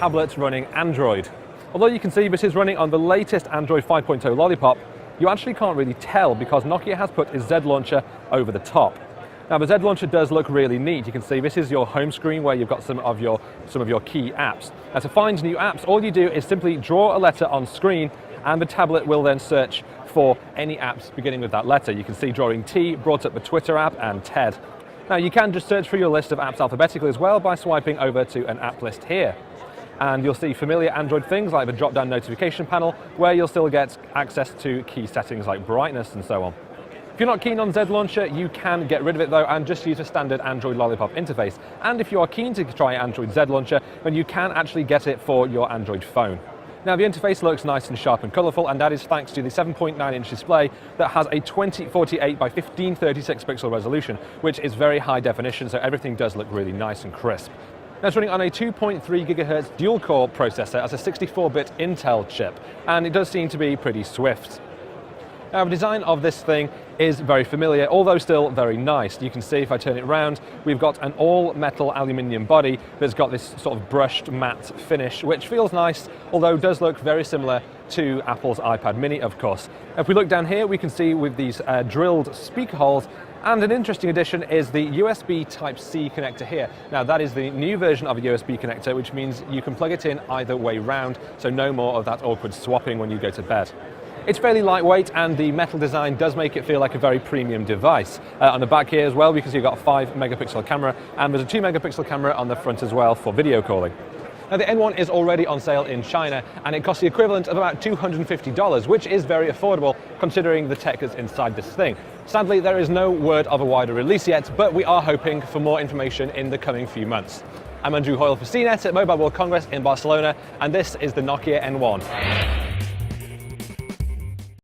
tablet running Android. Although you can see this is running on the latest Android 5.0 Lollipop, you actually can't really tell because Nokia has put its Z launcher over the top. Now the Z launcher does look really neat. You can see this is your home screen where you've got some of your key apps. Now to find new apps, all you do is simply draw a letter on screen and the tablet will then search for any apps beginning with that letter. You can see drawing T brought up the Twitter app and TED. Now you can just search through your list of apps alphabetically as well by swiping over to an app list here. And you'll see familiar Android things like the drop-down notification panel, where you'll still get access to key settings like brightness and so on. If you're not keen on Z Launcher, you can get rid of it though and just use a standard Android Lollipop interface. And if you are keen to try Android Z Launcher, then you can actually get it for your Android phone. Now the interface looks nice and sharp and colourful, and that is thanks to the 7.9-inch display that has a 2048 by 1536 pixel resolution, which is very high definition, so everything does look really nice and crisp. Now it's running on a 2.3 GHz dual-core processor as a 64-bit Intel chip, and it does seem to be pretty swift. Now the design of this thing is very familiar, although still very nice. You can see if I turn it around, we've got an all-metal aluminium body that's got this sort of brushed matte finish, which feels nice, although does look very similar to Apple's iPad mini, of course. If we look down here, we can see with these drilled speaker holes, and an interesting addition is the USB Type-C connector here. Now that is the new version of a USB connector, which means you can plug it in either way round, so no more of that awkward swapping when you go to bed. It's fairly lightweight, and the metal design does make it feel like a very premium device. On the back here as well, because you've got a 5-megapixel camera, and there's a 2-megapixel camera on the front as well for video calling. Now the N1 is already on sale in China, and it costs the equivalent of about $250, which is very affordable considering the tech that's inside this thing. Sadly, there is no word of a wider release yet, but we are hoping for more information in the coming few months. I'm Andrew Hoyle for CNET at Mobile World Congress in Barcelona, and this is the Nokia N1.